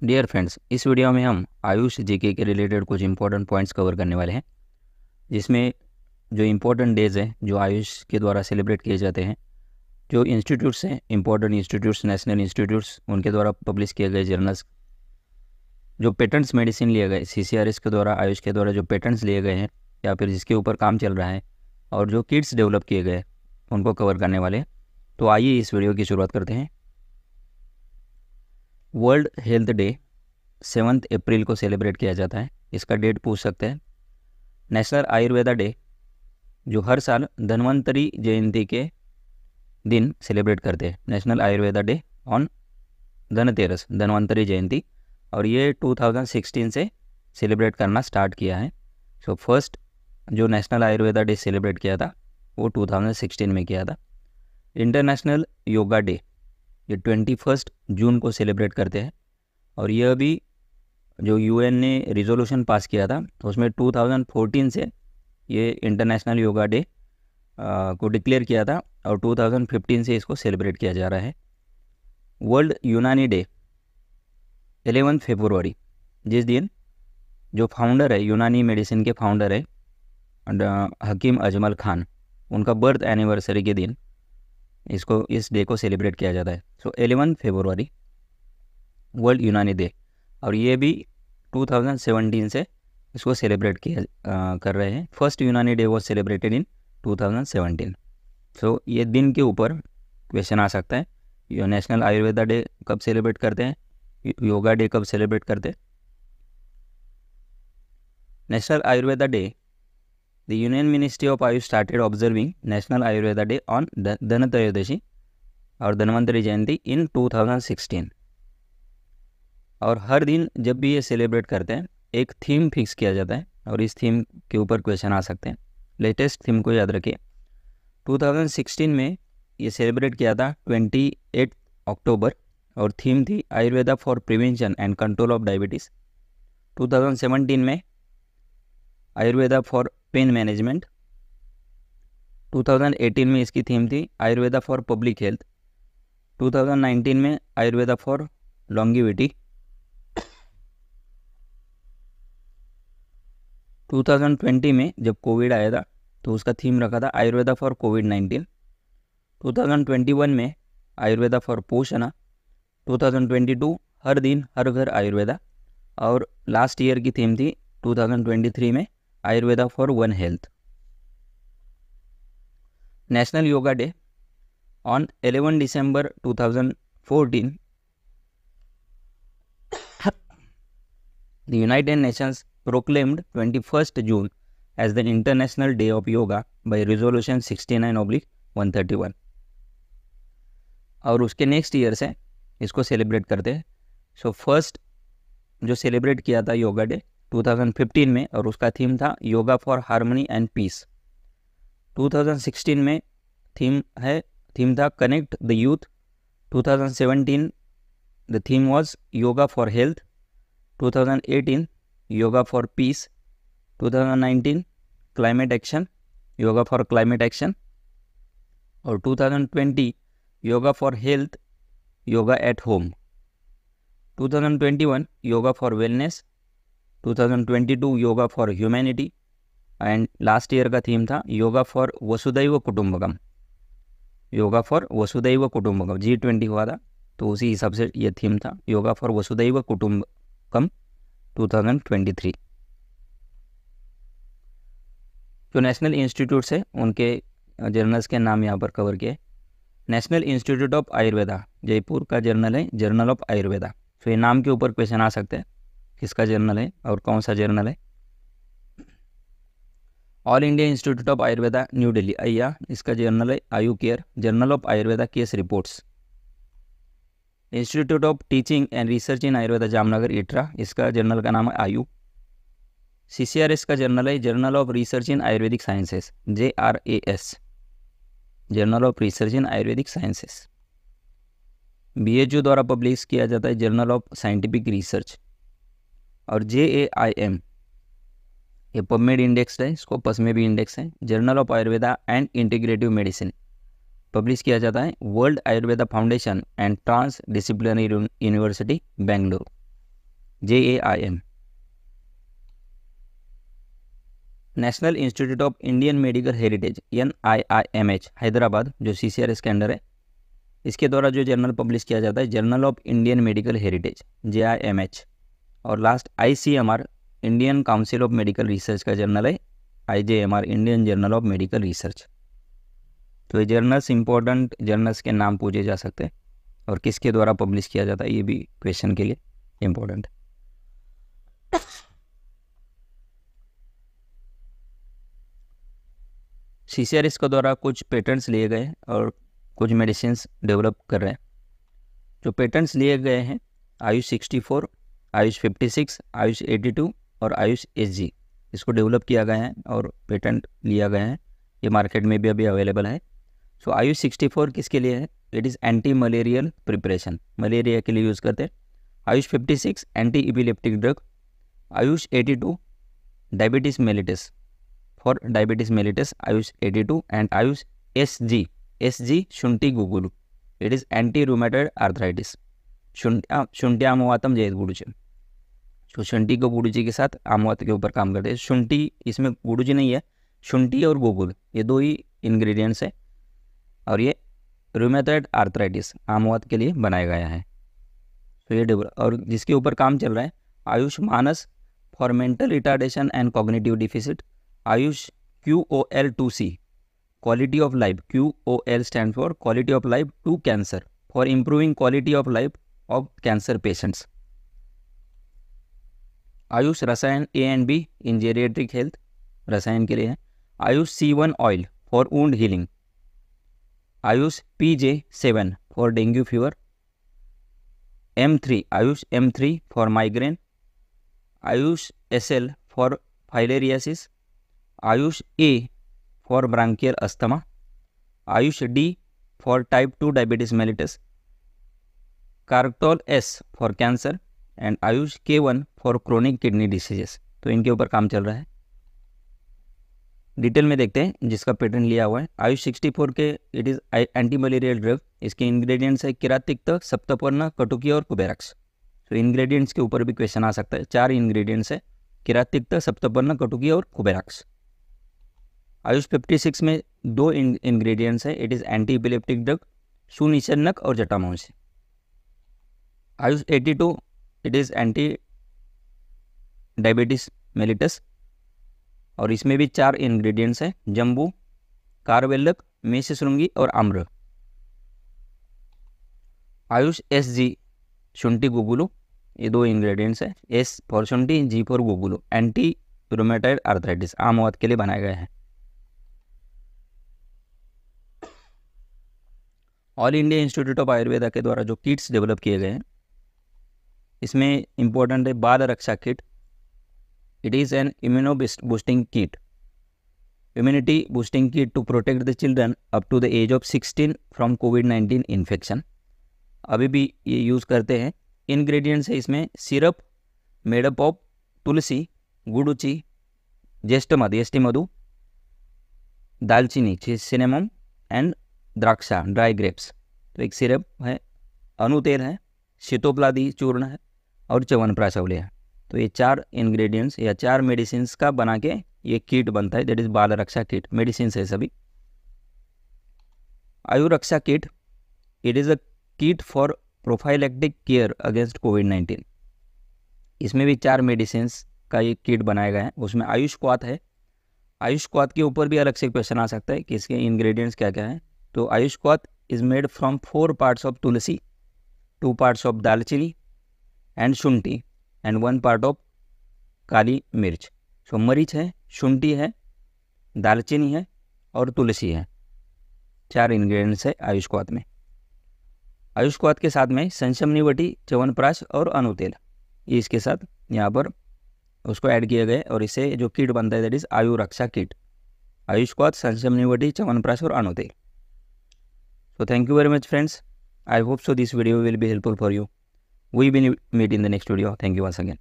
Dear friends, इस video में हम आयुष जीके के रिलेटेड कुछ इंपॉर्टेंट पॉइंट्स कवर करने वाले हैं, जिसमें जो इम्पोर्टेंट डेज़ हैं जो आयुष के द्वारा सेलिब्रेट किए जाते हैं, जो इंस्टीट्यूट्स हैं, इंपॉर्टेंट इंस्टीट्यूट्स, नेशनल इंस्टीट्यूट्स, उनके द्वारा पब्लिश किए गए जर्नल्स, जो पेटेंट्स मेडिसिन लिए गए सीसीआरएस के द्वारा, आयुष के द्वारा जो पेटेंट्स लिए गए हैं या फिर जिसके ऊपर काम चल रहा है, और जो किट्स डेवलप किए गए उनको कवर करने वाले हैं। तो आइए इस वीडियो की शुरुआत करते हैं। वर्ल्ड हेल्थ डे 7 अप्रैल को सेलिब्रेट किया जाता है। इसका डेट पूछ सकते हैं। नेशनल आयुर्वेदा डे, जो हर साल धन्वंतरी जयंती के दिन सेलिब्रेट करते हैं। National Ayurveda day on Dhanteras, Dhanvantari Jayanti, और ये 2016 से सेलिब्रेट करना स्टार्ट किया है। सो फर्स्ट जो नेशनल आयुर्वेदा डे सेलिब्रेट किया था वो 2016 में किया था। इंटरनेशनल योगा डे ये 21 जून को सेलिब्रेट करते हैं, और यह भी जो यूएन ने रिजोल्यूशन पास किया था उसमें 2014 से ये इंटरनेशनल योगा डे को डिक्लेयर किया था, और 2015 से इसको सेलिब्रेट किया जा रहा है। वर्ल्ड यूनानी डे 11 फरवरी, जिस दिन जो फाउंडर है, यूनानी मेडिसिन के फाउंडर है हकीम अजमल खान, उनका बर्थ एनिवर्सरी के दिन इस डे को सेलिब्रेट किया जाता है। सो 11 फरवरी वर्ल्ड यूनानी डे, और ये भी 2017 से इसको सेलिब्रेट किया कर रहे हैं। First Unani day was celebrated in 2017। सो ये दिन के ऊपर क्वेश्चन आ सकता है, ये नेशनल आयुर्वेदा डे कब सेलिब्रेट करते हैं, योगा डे कब सेलिब्रेट करते हैं। National Ayurveda day, the union ministry of AYUSH started observing national Ayurveda day on Dhantrayodashi और धन्वंतरी जयंती इन 2016। और हर दिन जब भी ये सेलिब्रेट करते हैं एक थीम फिक्स किया जाता है, और इस थीम के ऊपर क्वेश्चन आ सकते हैं। लेटेस्ट थीम को याद रखिए। 2016 में ये सेलिब्रेट किया था 28 अक्टूबर, और थीम थी Ayurveda for prevention and control of diabetes. 2017 में आयुर्वेदा फॉर पेन मैनेजमेंट। 2018 में इसकी थीम थी आयुर्वेदा फॉर पब्लिक हेल्थ। 2019 में आयुर्वेदा फॉर लॉन्गिविटी। 2020 में जब कोविड आया था तो उसका थीम रखा था आयुर्वेदा फॉर कोविड-19। 2021 में आयुर्वेदा फॉर पोषण। 2022 हर दिन हर घर आयुर्वेदा, और लास्ट ईयर की थीम थी 2023 में Ayurveda for one health. National yoga day on 11 December 2014, the United Nations proclaimed 21st June as the International Day of Yoga by Resolution 69/131, और उसके नेक्स्ट ईयर से इसको सेलिब्रेट करते हैं। सो फर्स्ट जो सेलिब्रेट किया था योगा डे 2015 में, और उसका थीम था yoga for harmony and peace. 2016 में थीम था connect the youth. 2017 the theme was yoga for health. 2018 yoga for peace. 2019 climate action, yoga for climate action, और 2020 yoga for health, yoga at home. 2021 yoga for wellness. 2022 yoga for humanity, and last year का theme था yoga for वसुधैव कुटुंबकम। Yoga for वसुधैव कुटुंबकम G20 हुआ था, तो उसी हिसाब से ये थीम था योगा फॉर वसुधैव कुटुंबकम 2023। जो नेशनल इंस्टीट्यूट्स है उनके जर्नल्स के नाम यहाँ पर कवर किए। National institute of Ayurveda, Jaipur का जर्नल है जर्नल ऑफ आयुर्वेदा। तो ये नाम के ऊपर क्वेश्चन आ सकते हैं, किसका जर्नल है और कौन सा जर्नल है। All India institute of Ayurveda new Delhi, AIIA, इसका जर्नल है Ayu care. Journal of Ayurveda case reports. Institute of teaching and research in Ayurveda Jamnagar, ITRA, इसका जर्नल का नाम है आयु। सीसीआरएस का जर्नल है journal of research in Ayurvedic sciences, JRAS, journal of research in Ayurvedic sciences. BHU द्वारा पब्लिश किया जाता है जर्नल ऑफ साइंटिफिक रिसर्च। और JAIM ये पबमेड इंडेक्स है, स्कोपस में भी इंडेक्स है। Journal of Ayurveda and integrative medicine publish किया जाता है world Ayurveda foundation and transdisciplinary university Bengaluru. JAIM। National institute of Indian medical heritage NIIMH Hyderabad, जो CCRS के अंडर है, इसके द्वारा जो जर्नल पब्लिश किया जाता है journal of Indian medical heritage JIMH। और last ICMR Indian council of medical research का जर्नल है IJMR Indian journal of medical research. तो ये जर्नल्स इंपॉर्टेंट जर्नल्स के नाम पूछे जा सकते हैं और किसके द्वारा पब्लिश किया जाता है ये भी क्वेश्चन के लिए इम्पोर्टेंट है। CCRS के द्वारा कुछ पेटेंट्स लिए गए और कुछ मेडिसिन डेवलप कर रहे हैं। जो पेटेंट्स लिए गए हैं आयुष 64, आयुष 56, आयुष 82 और आयुष SG, इसको डेवलप किया गया है और पेटेंट लिया गया है। ये मार्केट में भी अभी अवेलेबल है। सो आयुष 64 किसके लिए है? It is anti malarial preparation, malaria के लिए यूज़ करते हैं। AYUSH 56 anti epileptic drug. AYUSH 82 diabetes mellitus, for diabetes mellitus AYUSH 82 and AYUSH SG शुंठी गुगुलू, it is anti rheumatoid arthritis, शुंठी आमवातम जैत गुडुची। तो शुंठी को गुडुची के साथ आमवात के ऊपर काम करते हैं। शुंठी, इसमें गुडुची नहीं है, शुंठी और गुगुल ये दो ही इंग्रेडिएंट्स है और ये रूमेटॉइड आर्थराइटिस आमवात के लिए बनाया गया है। तो ये डेवलप, और जिसके ऊपर काम चल रहा है AYUSH Manas for mental retardation and cognitive deficit. AYUSH QOL2C quality of life, QOL stand for quality of life to cancer, for improving quality of life of cancer patients. AYUSH Rasayan A&B in geriatric health, रसायन के लिए है। AYUSH C1 oil for wound healing. AYUSH PJ7 for dengue fever. M3 AYUSH M3 for migraine. AYUSH SL for filariasis. AYUSH A for bronchial asthma. AYUSH D for type 2 diabetes mellitus. कार्टोल S for cancer and AYUSH K1 for chronic kidney diseases. तो इनके ऊपर काम चल रहा है। Detail में देखते हैं जिसका पेटेंट लिया हुआ है। आयुष 64 के it is anti malarial drug. इसके इंग्रेडिएंट्स है किरातिक्त, सप्तपर्ण, कटुकी और कुबेरक्स। तो इंग्रेडिएंट्स के ऊपर भी क्वेश्चन आ सकता है। 4 इंग्रेडिएंट्स है, किरातिक्त, सप्तपर्ण, कटुकी और कुबेरक्स। आयुष 56 में 2 इंग्रेडिएंट्स है, it is anti epileptic drug, सुनिशनक और जटामांसी। AYUSH 82 it is anti diabetes mellitus और इसमें भी 4 इंग्रेडिएंट्स है, जम्बू, कारवेल्लक, मेषशृंगी और आम्र। आयुष SG शुंठी गुगुलू, ये 2 इंग्रेडिएंट्स है, S फॉर शुंठी, G फॉर गुगुलू, एंटी रूमेटॉइड आर्थराइटिस आमवात के लिए बनाया गया है। All India institute of Ayurveda के द्वारा जो किट्स डेवलप किए गए हैं इसमें इंपॉर्टेंट है Bal Raksha kit. It is an immuno boosting kit, immunity boosting kit to protect the children up to the age of 16 from कोविड-19 इन्फेक्शन। अभी भी ये यूज़ करते हैं। इंग्रेडिएंट्स है इसमें सिरप मेडअप ऑफ तुलसी, गुड़ुची, ज्येष्ठ मधु, दालचीनी, सिनेमम एंड द्राक्षा, ड्राई ग्रेप्स। तो एक सिरप है, अनुतेल है, शीतोपलादी चूर्ण है और च्यवनप्राश अवले है। तो ये 4 इंग्रेडिएंट्स या 4 मेडिसिन का बना के ये किट बनता है, दैट इज बाल रक्षा किट। मेडिसिन है सभी। Ayu Raksha kit, it is a kit for prophylactic care against कोविड-19। इसमें भी 4 मेडिसिन का ये किट बनाया गया है। उसमें आयुष क्वाथ है। आयुष क्वाथ के ऊपर भी अलग से क्वेश्चन आ सकता है कि इसके इंग्रेडिएंट्स क्या क्या है। तो आयुष क्वाथ is made from 4 parts of Tulsi, 2 parts of दालचीनी एंड शुंठी एंड 1 पार्ट ऑफ काली मिर्च। सो मरीच है, शुंठी है, दालचीनी है और तुलसी है। 4 इंग्रेडिएंट्स है आयुष क्वाथ में। आयुष क्वाथ के साथ में संशमनीवटी, च्यवनप्राश और अनुतेल, ये इसके साथ यहाँ पर उसको ऐड किए गए और इससे जो किट बनता है दैट इज आयु रक्षा किट। आयुष क्वाथ, संशमनीवटी, च्यवनप्राश और अनुतेल। So thank you very much friends. I hope so this video will be helpful for you. We will meet in the next video. Thank you once again.